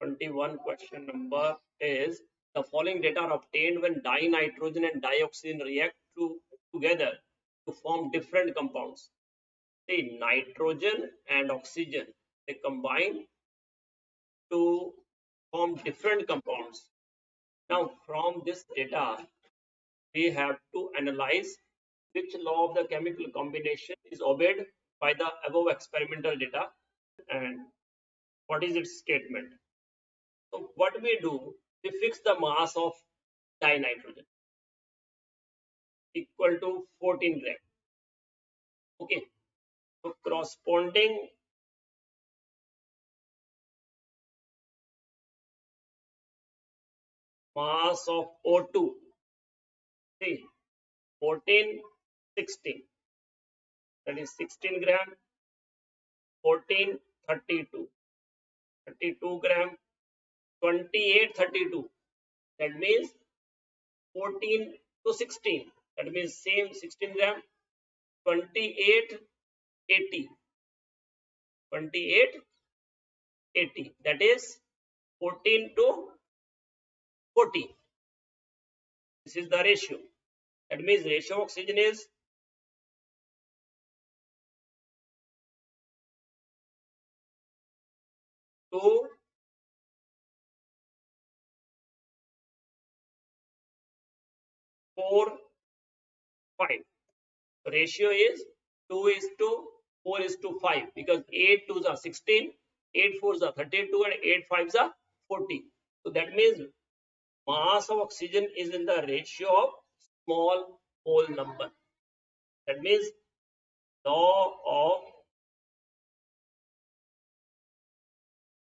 21 question number is the following data are obtained when dinitrogen and dioxygen react together to form different compounds. See, nitrogen and oxygen, they combine to form different compounds. Now, from this data, we have to analyze which law of the chemical combination is obeyed by the above experimental data and what is its statement. So what we do, we fix the mass of dinitrogen equal to 14 gram. Okay, so corresponding mass of O2, see 14, 16, that is 16 gram, 14, 32, 32 gram, 28, 32. That means 14 to 16. That means same 16 gram, 28, 80. 28, 80. That is 14 to 40. This is the ratio. That means ratio of oxygen is 2 4 5. Ratio is 2 is to 4 is to 5 because 8 2s are 16, 8 4s are 32 and 8 5s are 40. So that means mass of oxygen is in the ratio of small whole number. That means law of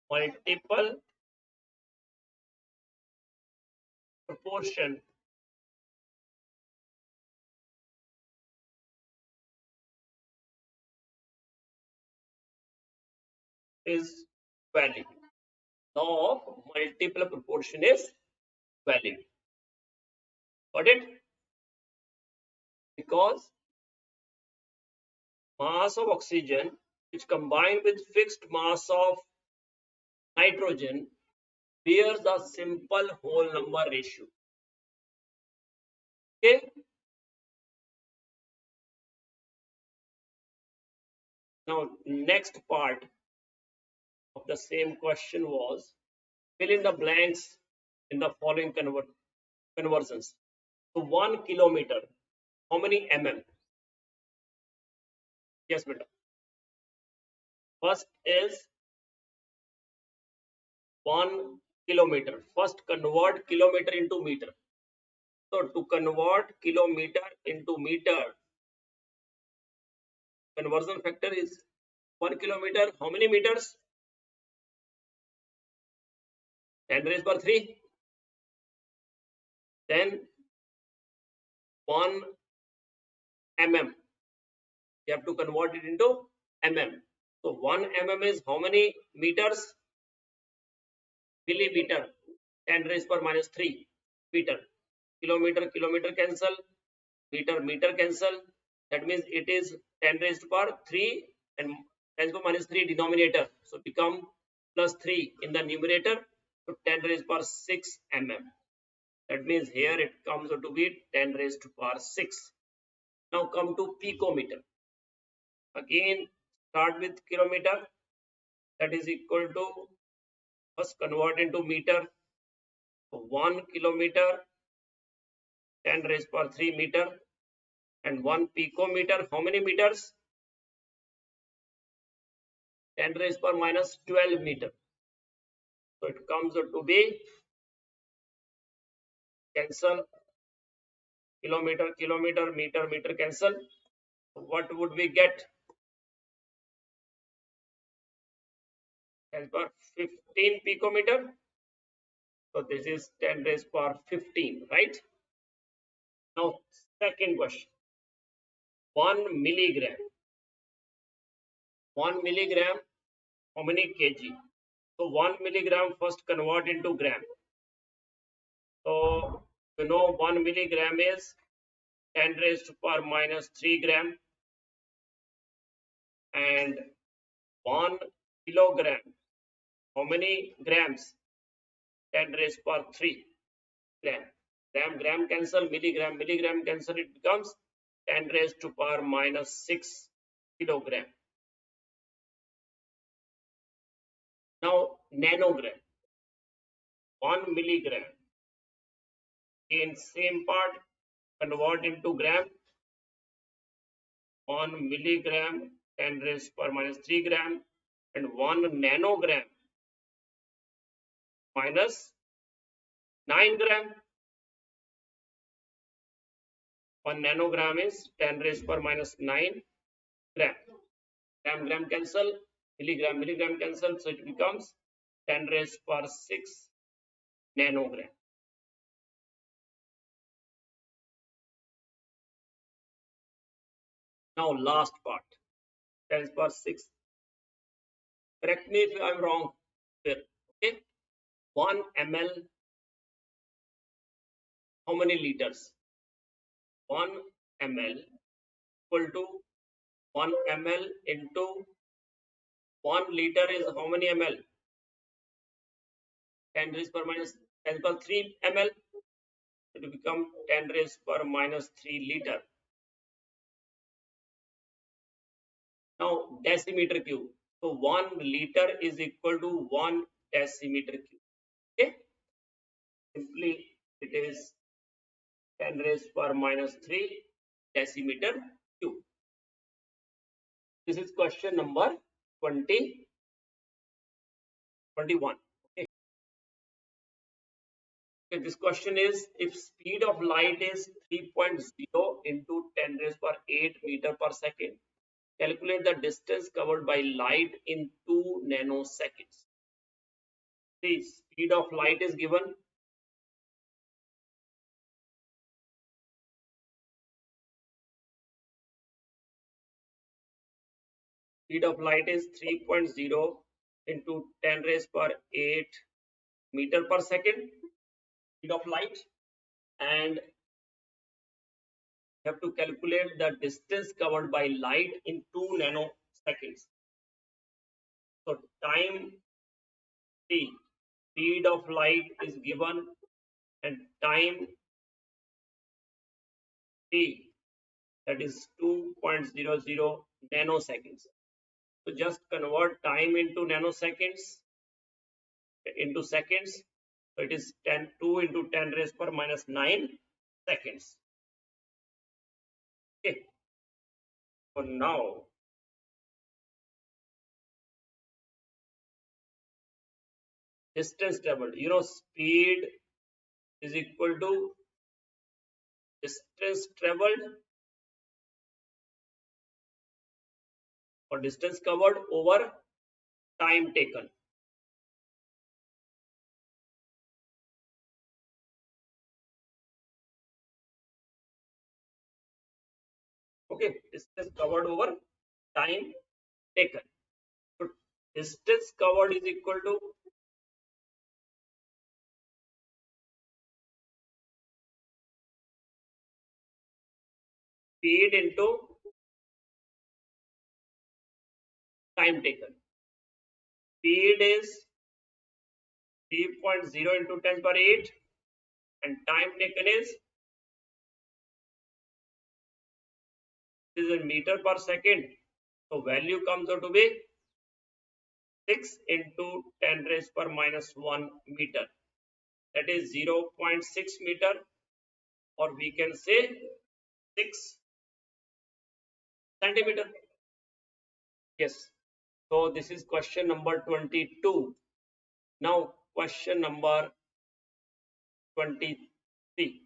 multiple proportion is valid. Law of multiple proportion is valid. Got it? Because mass of oxygen which combined with fixed mass of nitrogen bears the simple whole number ratio. Okay. Now next part of the same question was fill in the blanks in the following conversions. So 1 kilometer, how many mm? Yes, beta. First is 1 kilometer. First convert kilometer into meter. So to convert kilometer into meter, conversion factor is 1 kilometer. How many meters? 10 raised per 3. Then 1 mm. You have to convert it into mm. So 1 mm is how many meters? Millimeter. 10 raised per minus 3 meter. Kilometer, kilometer cancel. Meter, meter cancel. That means it is 10 raised per 3 and 10 raised per minus 3 denominator. So become plus 3 in the numerator. So 10 raised per 6 mm. That means here it comes out to be 10 raised per 6. Now come to picometer. Again start with kilometer. That is equal to, first convert into meter. So 1 kilometer, 10 raised per 3 meter, and 1 picometer, how many meters? 10 raised per minus 12 meter. So it comes out to be, cancel, kilometer, kilometer, meter, meter cancel. So what would we get? 10 per 15 picometer. So this is 10 raised per 15, right? Now second question. 1 milligram. 1 milligram, how many kg? So 1 milligram first convert into gram. So you know 1 milligram is 10 raised per minus 3 gram, and 1 kilogram How many grams? 10 raised power 3 gram. Gram cancel, milligram cancel, it becomes 10 raised to power minus 6 kilogram. Now nanogram, 1 milligram. In same part, convert into gram, 1 milligram, 10 raised per minus 3 gram, and 1 nanogram minus 9 gram. 1 nanogram is 10 raised per minus 9 gram. Gram cancel, milligram cancel, so it becomes 10 raised per 6 nanogram. Now last part, 10 raised per 6. Correct me if I am wrong here. Okay, 1 ml, how many liters? 1 ml equal to 1 ml into 1 liter is how many ml? 10 raised per minus 10 per 3 ml. It will become 10 raised per minus 3 liter. Now decimeter cube. So 1 liter is equal to 1 decimeter cube. Okay. Simply it is 10 raised per minus 3 decimeter cube. This is question number 21. Okay. Okay, this question is, if speed of light is 3.0 into 10 raised per 8 meter per second, calculate the distance covered by light in 2 nanoseconds. The speed of light is given. Speed of light is 3.0 into 10 raised per 8 meter per second. Speed of light, and you have to calculate the distance covered by light in 2 nanoseconds. So time t, speed of light is given, and time t, that is 2.00 nanoseconds. So just convert time into nanoseconds into seconds. So it is 2 into 10 raised per minus 9 seconds. Okay. So now distance traveled. Speed is equal to distance traveled or distance covered over time taken. Okay, distance covered over time taken. So distance covered is equal to speed into time taken. Speed is 3.0 into 10 per 8, and time taken is in meter per second. So value comes out to be 6 into 10 raised per minus 1 meter. That is 0.6 meter, or we can say 6 centimeter. Yes. So this is question number 22. Now question number 23.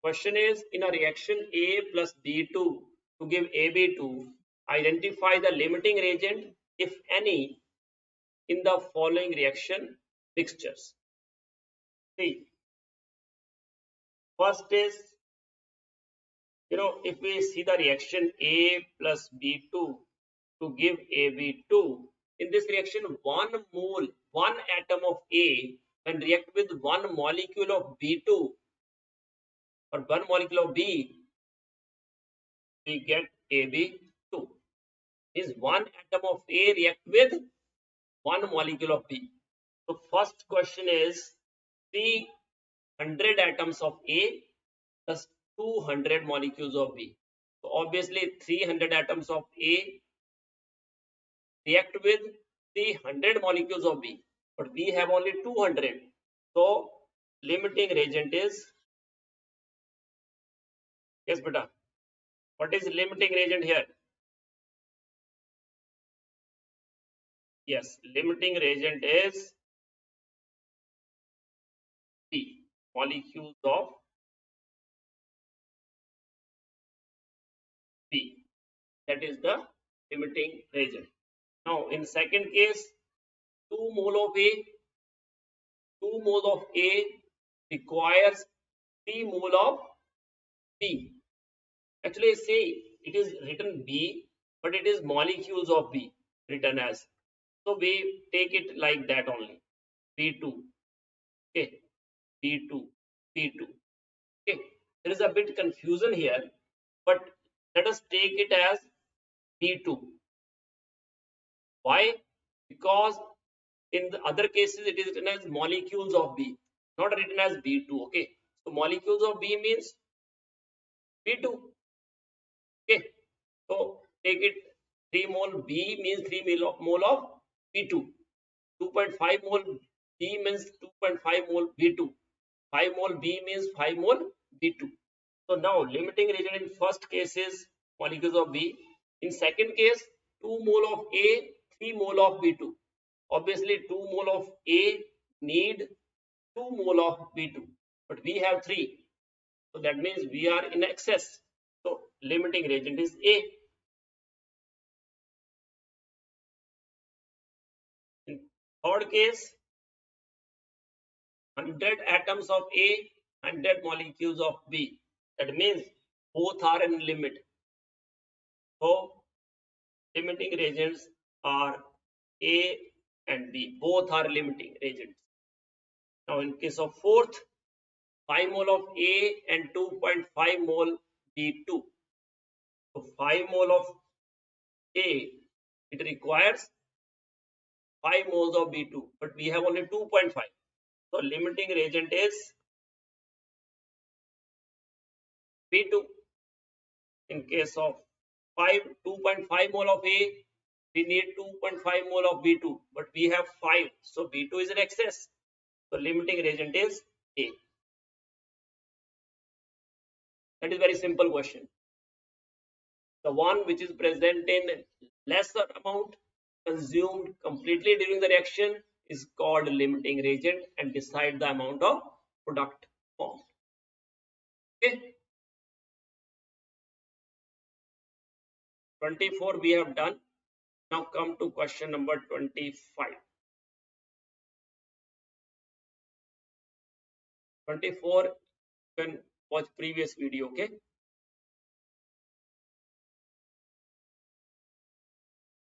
Question is, in a reaction A plus B2 to give AB2, identify the limiting reagent, if any, in the following reaction mixtures. See, first is, if we see the reaction A plus B2 to give AB2, in this reaction, 1 mole, 1 atom of A, when react with 1 molecule of B2 or 1 molecule of B, we get AB2. Is 1 atom of A react with one molecule of B. So first question is 300 atoms of A plus 200 molecules of B. So obviously 300 atoms of A react with 300 molecules of B, but we have only 200. So limiting reagent is, yes beta, what is limiting reagent here? Yes, limiting reagent is B, molecules of B. That is the limiting reagent. Now in second case, 2 mole of A, 2 mole of A requires 3 mole of B. Actually say it is written B, but it is molecules of B written as. So we take it like that only. B2. Okay. B2. B2. Okay. There is a bit confusion here, but let us take it as B2. Why? Because in the other cases it is written as molecules of B, not written as B2. Okay. So molecules of B means B2. Okay. So take it 3 mole B means 3 mole of B2. 2.5 mole B means 2.5 mole B2. 5 mole B means 5 mole B2. So now limiting reagent in first case is molecules of B. In second case, 2 mole of A, 3 mole of B2. Obviously 2 mole of A need 2 mole of B2, but we have 3. So that means we are in excess. So limiting reagent is A. In third case, 100 atoms of A, 100 molecules of B. That means both are in limit. So limiting reagents are A and B. Both are limiting reagents. Now in case of fourth, 5 mole of A and 2.5 mole B2. So 5 mole of A, it requires 5 moles of B2, but we have only 2.5. So limiting reagent is B2. In case of 2.5 mole of A, we need 2.5 mole of B2, but we have 5. So B2 is in excess. So limiting reagent is A. That is very simple question. The one which is present in lesser amount consumed completely during the reaction is called limiting reagent and decide the amount of product formed. Okay. 24 we have done. Now come to question number 25. 24, you can watch previous video. Okay.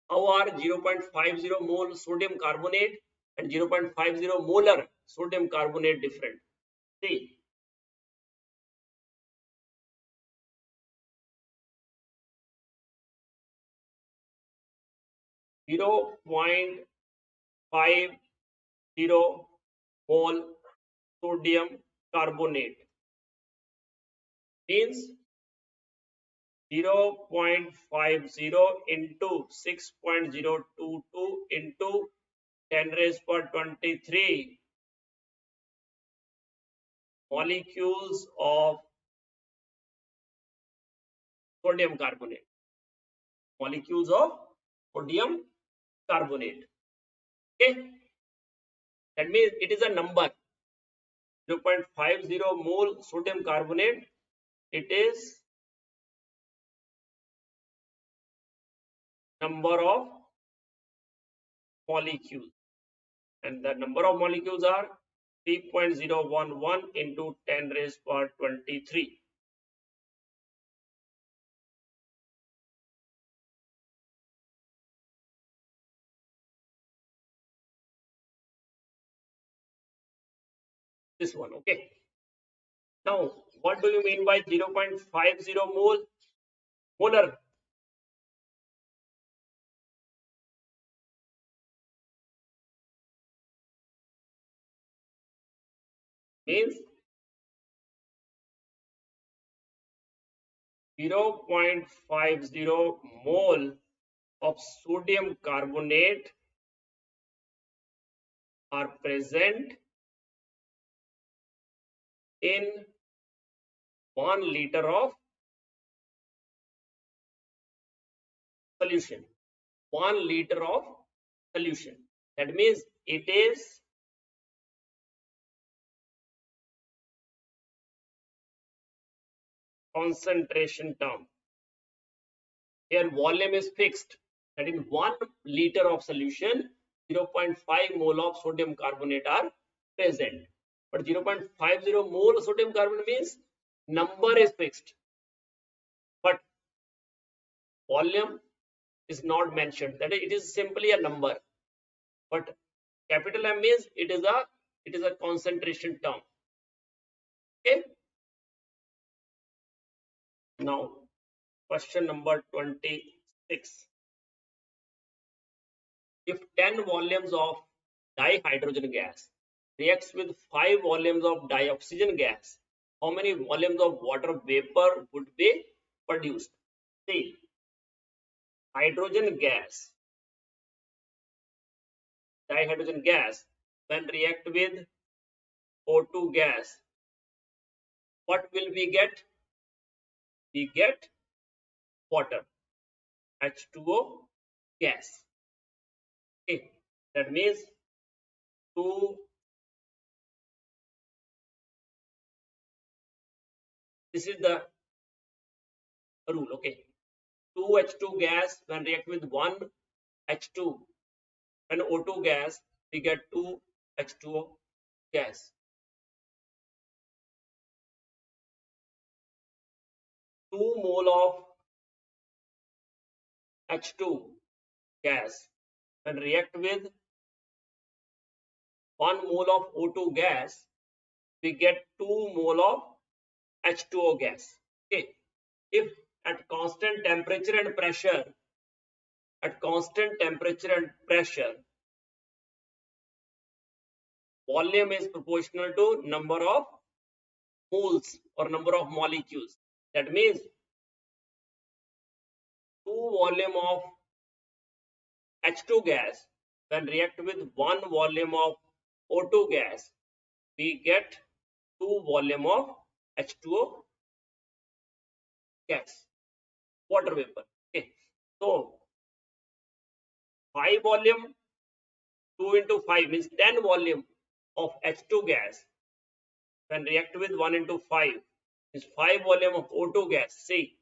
How are 0.50 mole sodium carbonate and 0.50 molar sodium carbonate different? See, 0.50 mole sodium carbonate means 0.50 into 6.022 into 10 raised per 23 molecules of sodium carbonate. Molecules of sodium carbonate. Okay. That means it is a number. 0.50 mole sodium carbonate. It is number of molecules. And the number of molecules are 3.011 into 10 raised per 23. This one, okay. Now, what do you mean by 0.50 mole? Molar. means 0.50 mole of sodium carbonate are present in 1 liter of solution. 1 liter of solution. That means it is concentration term. Here volume is fixed. That in 1 liter of solution, 0.5 mole of sodium carbonate are present. But 0.50 mole of sodium carbonate means number is fixed. But volume is not mentioned. That is, it is simply a number. But capital M means it is a concentration term. Okay. Now question number 26. If 10 volumes of dihydrogen gas reacts with 5 volumes of dioxygen gas, how many volumes of water vapor would be produced? See, hydrogen gas, dihydrogen gas, when react with O2 gas, what will we get? We get water, H2O gas. Okay, that means 2. This is the rule. Okay, 2 H2 gas when react with 1 H2, when O2 gas, we get 2 H2O gas. 2 mole of H2 gas when react with 1 mole of O2 gas, we get 2 mole of H2O gas. Okay, if at constant temperature and pressure, volume is proportional to number of moles or number of molecules. That means 2 volume of H2 gas when react with 1 volume of O2 gas, we get 2 volume of H2O gas, water vapor. Okay, so 5 volume, 2 into 5 means 10 volume of H2 gas when react with 1 into 5 is 5 volume of O2 gas. See,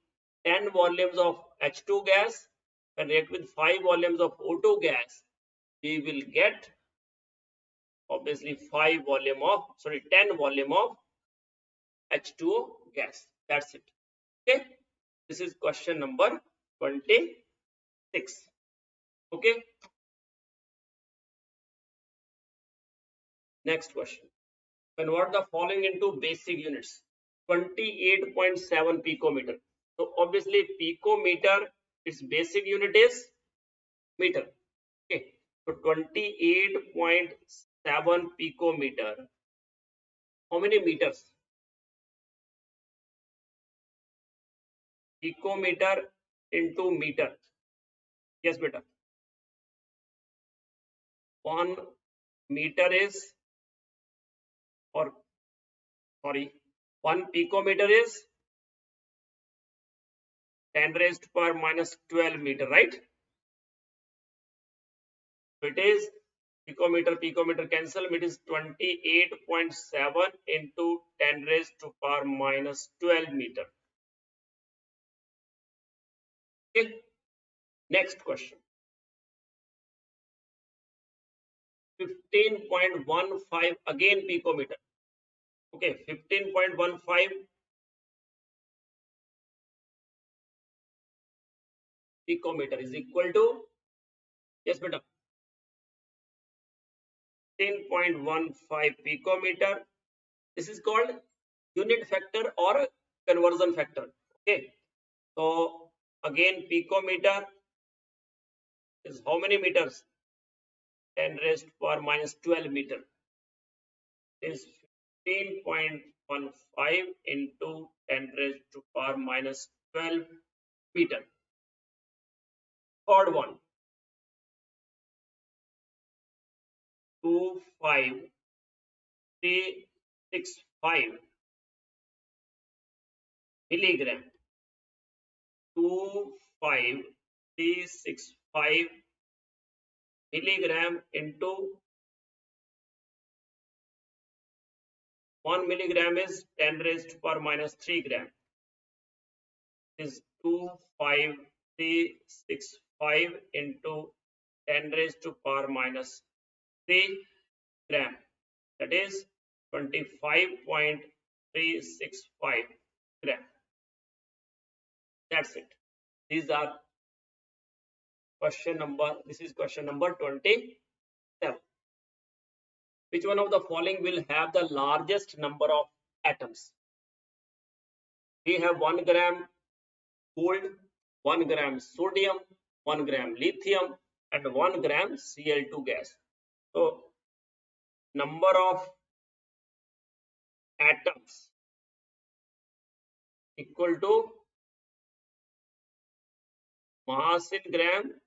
10 volumes of H2 gas when react with 5 volumes of O2 gas, we will get obviously 10 volume of H2O gas. That's it. Okay, this is question number 26. Okay, next question. Convert the following into basic units. 28.7 picometer. So obviously picometer, its basic unit is meter. Okay, so 28.7 picometer. How many meters? Picometer into meter. Yes, beta. 1 meter is, or sorry, 1 picometer is 10 raised to power minus 12 meter, right? So it is picometer cancel, it is 28.7 into 10 raised to power minus 12 meter. Okay, next question. 15.15 again picometer. Okay, 15.15 picometer is equal to, yes beta, 15.15 picometer. This is called unit factor or conversion factor. Okay, so again picometer is how many meters? 10 raised to power minus 12 meter is 15.15 into 10 raised to power minus 12 meter. Third one, 25365 milligram. 25365 milligram into 1 milligram is 10 raised to power minus 3 gram. Is 25365 into 10 raised to power minus 3 gram. That is 25.365 gram. That's it. These are this is question number 27. Which one of the following will have the largest number of atoms? We have 1 gram gold, 1 gram sodium, 1 gram lithium, and 1 gram Cl2 gas. So, number of atoms equal to mass in gram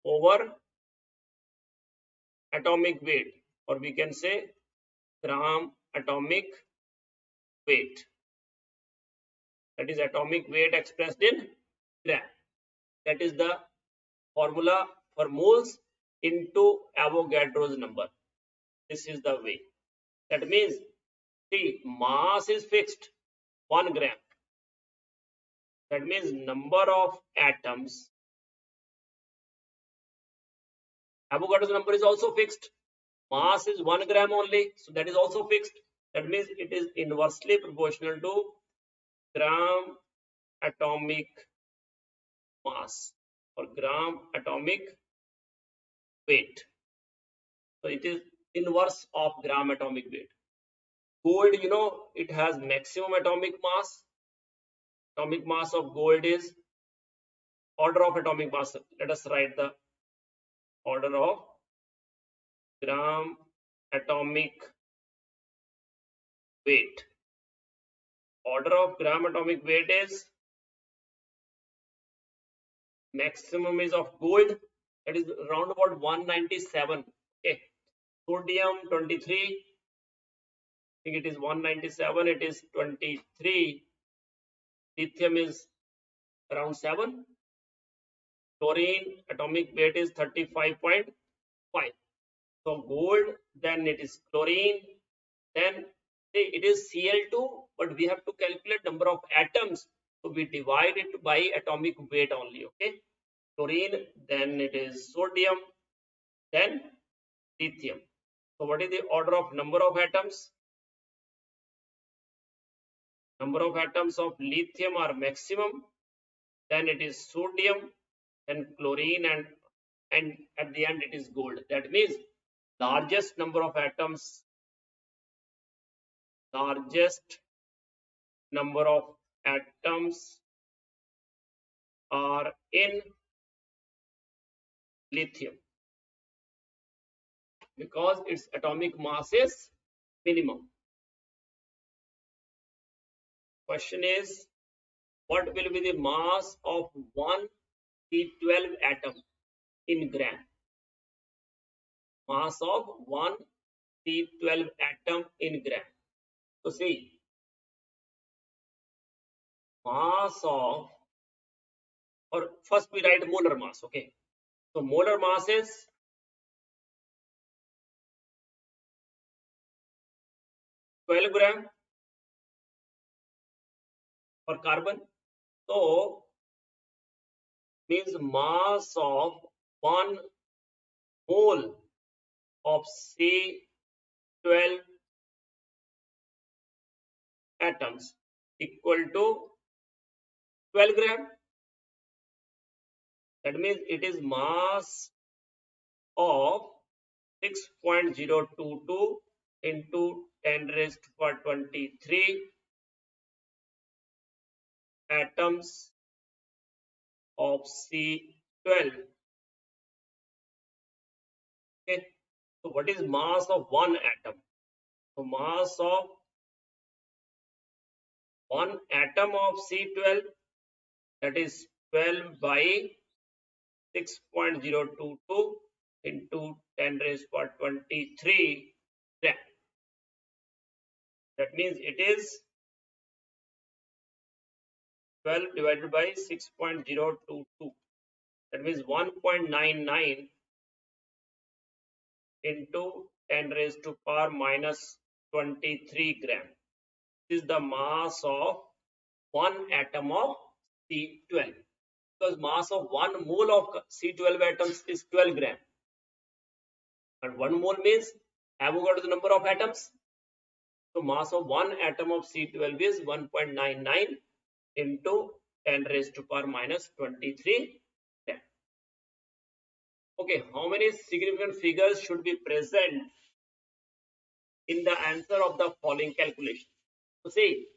over atomic weight, or we can say gram atomic weight. That is atomic weight expressed in gram. That is the formula for moles into Avogadro's number. This is the way. That means, see, mass is fixed, 1 gram. That means number of atoms. Avogadro's number is also fixed. Mass is 1 gram only, so that is also fixed. That means it is inversely proportional to gram atomic mass or gram atomic weight. So it is inverse of gram atomic weight. Gold, it has maximum atomic mass. Atomic mass of gold is order of atomic mass. Let us write the order of gram atomic weight. Order of gram atomic weight is maximum is of gold, that is around about 197. Okay, sodium 23. I think it is 197. It is 23. Lithium is around 7. Chlorine atomic weight is 35.5. So gold, then it is chlorine, then it is Cl2, but we have to calculate number of atoms. So we divide it by atomic weight only. Okay, chlorine, then it is sodium, then lithium. So what is the order of number of atoms? Number of atoms of lithium are maximum, then it is sodium, then chlorine, and at the end it is gold. That means largest number of atoms are in lithium because its atomic mass is minimum. Question is, what will be the mass of one C12 atom in gram? Mass of one C12 atom in gram. So see, mass of, or first we write molar mass. Okay, so molar mass is 12 gram for carbon. So means mass of 1 mole of C12 atoms equal to 12 gram. That means it is mass of 6.022 into 10 raised to power 23 atoms of C12. Okay, so what is mass of one atom? So mass of one atom of C12, that is 12 by 6.022 into 10 raised to 23 gram. That means it is 12 divided by 6.022. That means 1.99 into 10 raised to power minus 23 gram. This is the mass of one atom of C12. Because mass of 1 mole of C12 atoms is 12 gram. And 1 mole means Avogadro's number of atoms. So mass of one atom of C12 is 1.99 into 10 raised to power minus 23 gram. Okay, how many significant figures should be present in the answer of the following calculation? So see,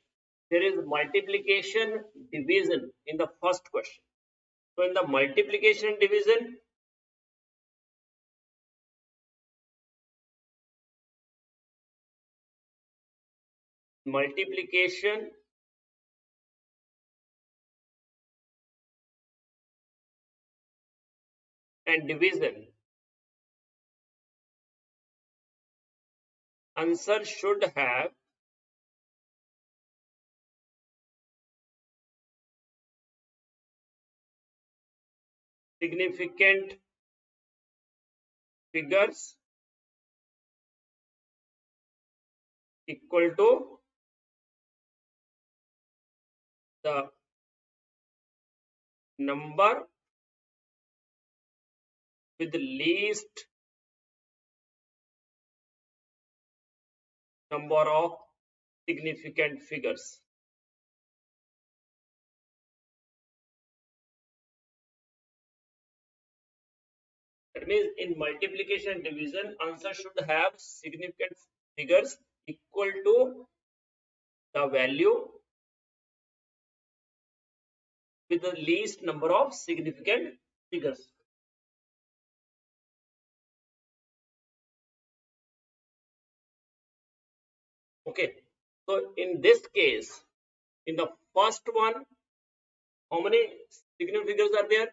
there is multiplication division in the first question. So in the multiplication division, multiplication and division, answer should have significant figures equal to the number with the least number of significant figures. That means in multiplication and division, answer should have significant figures equal to the value with the least number of significant figures. Okay, so in this case, in the first one, how many significant figures are there?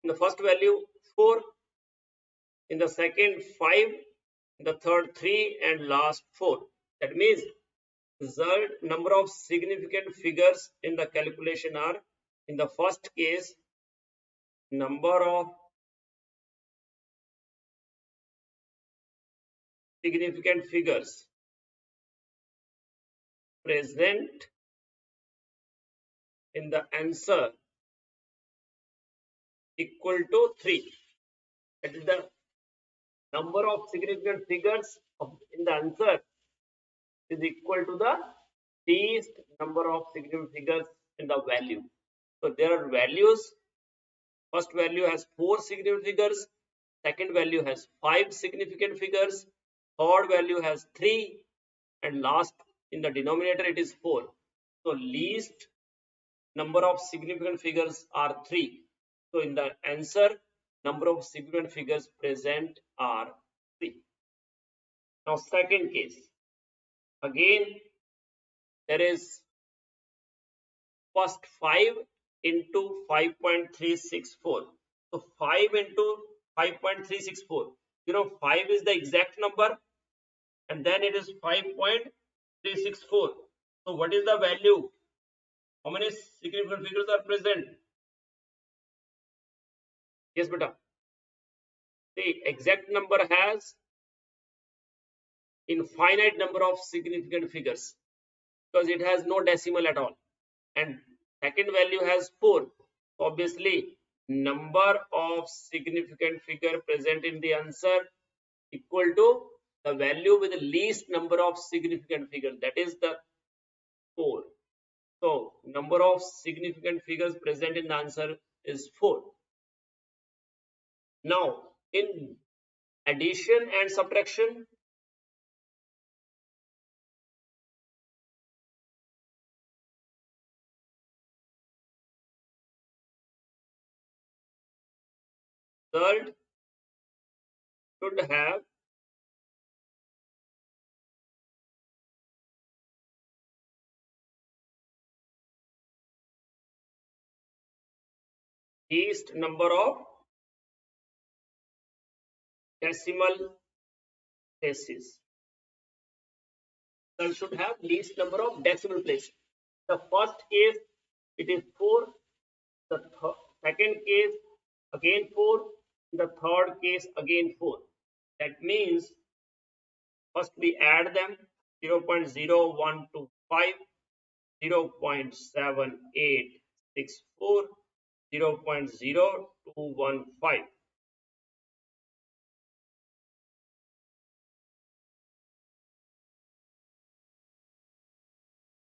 In the first value, 4. In the second, 5. In the third, 3, and last 4. That means result number of significant figures in the calculation are, in the first case, number of significant figures present in the answer equal to 3. That is the number of significant figures in the answer is equal to the least number of significant figures in the value. So there are values. First value has 4 significant figures. Second value has 5 significant figures. Third value has 3. And last in the denominator it is 4. So least number of significant figures are 3. So in the answer, number of significant figures present are 3. Now second case. Again, there is first 5 into 5.364. So 5 into 5.364. 5 is the exact number and then it is 5.364. So what is the value? How many significant figures are present? Yes, beta. The exact number has infinite number of significant figures because it has no decimal at all. And second value has 4. Obviously, number of significant figure present in the answer equal to the value with the least number of significant figures, that is the 4. So number of significant figures present in the answer is 4. Now in addition and subtraction, result should have least number of decimal places. So should have least number of decimal places. The first case it is 4. The second case again 4. The third case again 4. That means first we add them 0.0125, 0.7864, 0.0215.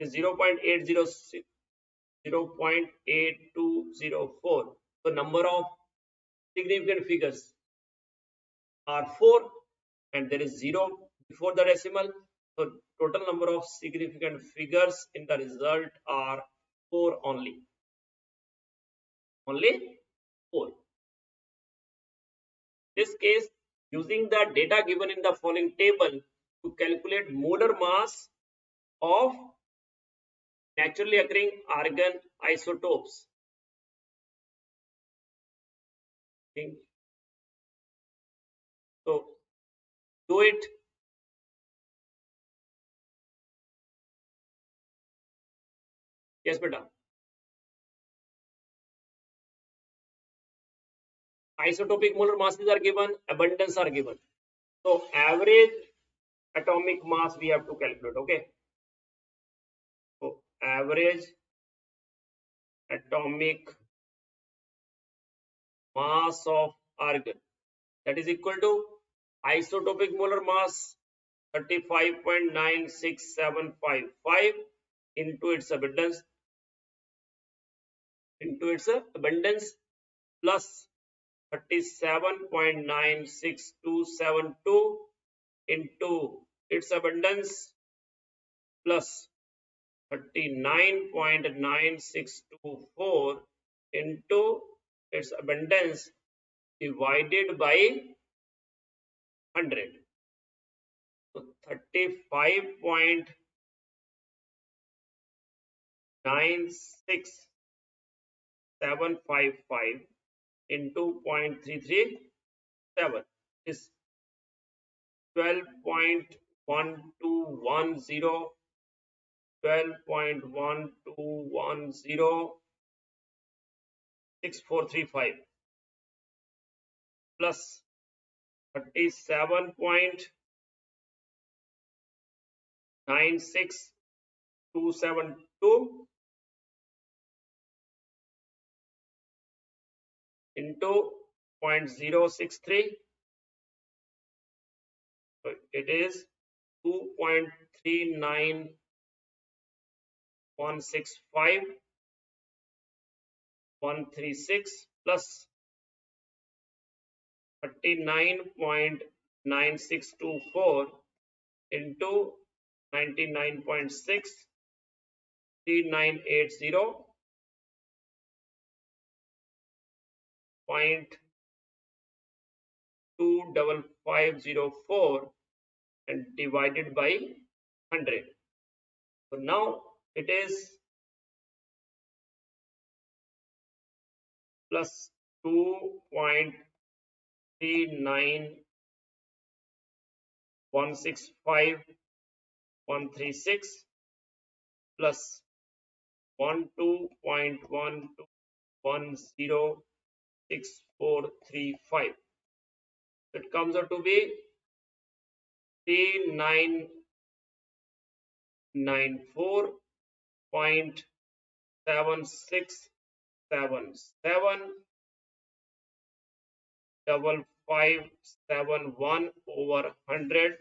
Is 0.806, 0.8204. So number of significant figures are 4 and there is 0 before the decimal. So total number of significant figures in the result are 4 only. Only 4. This case, using the data given in the following table to calculate molar mass of naturally occurring argon isotopes. So do it. Yes, beta. Isotopic molar masses are given, abundance are given. So average atomic mass we have to calculate. Okay. So average atomic mass of argon, that is equal to isotopic molar mass 35.96755 into its abundance plus 37.96272 into its abundance plus 39.9624 into its abundance divided by 100. So 35.96755 into 0.337 is 12.1210, 12.1210 6435 plus 37.96272 into 0.063. So it is 2.39165 136 plus 39.9624 into 99.6 3980.25504 and divided by 100. So now it is plus 2.39165.136 plus 12.12106435. It comes out to be 3994.7677 5571 over 100,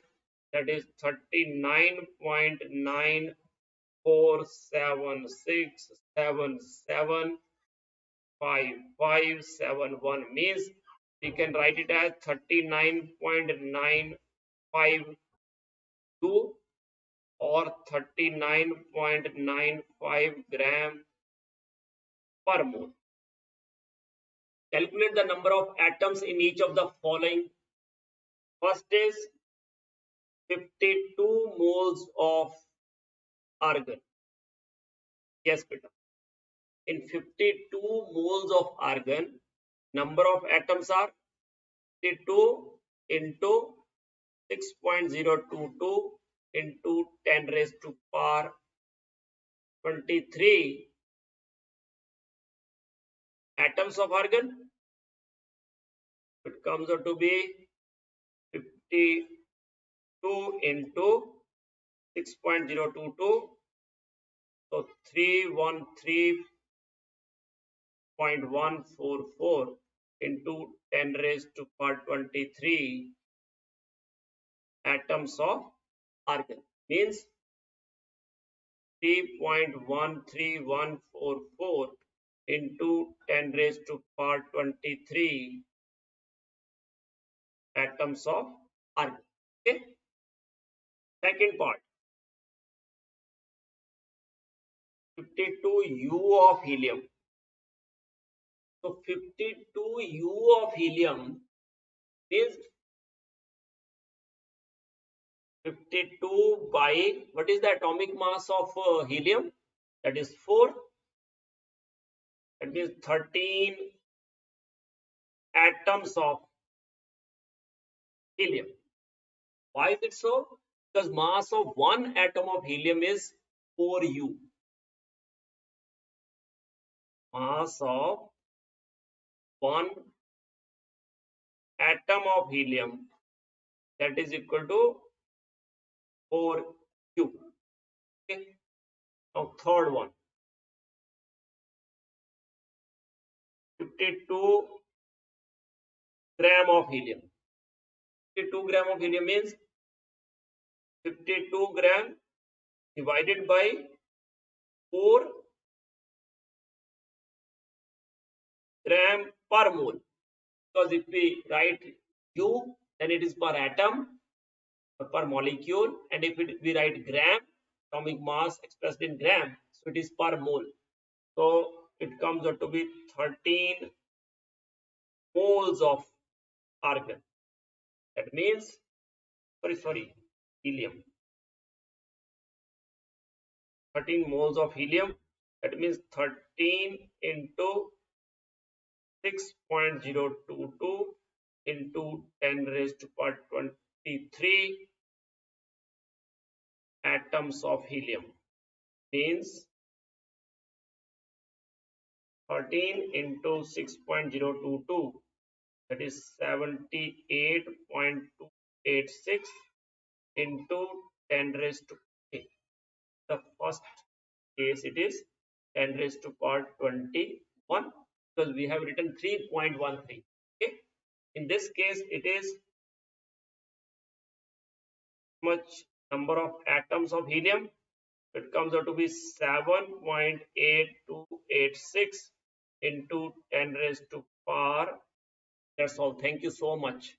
that is 39.9476775571 means we can write it as 39.952 or 39.95 gram per mole. Calculate the number of atoms in each of the following. First is 52 moles of argon. Yes, beta. in 52 moles of argon, number of atoms are 52 into 6.022 into 10 raised to power 23 atoms of argon. It comes out to be 52 into 6.022, so 313.144 into 10 raised to power 23 atoms of argon, means 3.13144 into 10 raised to power 23 atoms of argon. Okay. Second part, 52 U of helium. So 52 U of helium is 52 by, what is the atomic mass of helium? That is 4. That means 13 atoms of helium. Why is it so? Because mass of one atom of helium is 4U. Mass of one atom of helium, that is equal to 4U. Okay. Now third one, 52 gram of helium. 52 gram of helium means 52 gram divided by 4 gram per mole. Because if we write U, then it is per atom, per molecule, and if we write gram, atomic mass expressed in gram, so it is per mole. So it comes out to be 13 moles of argon. That means, helium. 13 moles of helium. That means 13 into 6.022 into 10 raised to power 23 atoms of helium, means 13 into 6.022, that is 78.286 into 10 raised to 3. The first case it is 10 raised to power 21, because we have written 3.13. Okay. In this case it is much number of atoms of helium. It comes out to be 7.8286 into 10 raised to power. That's all. Thank you so much.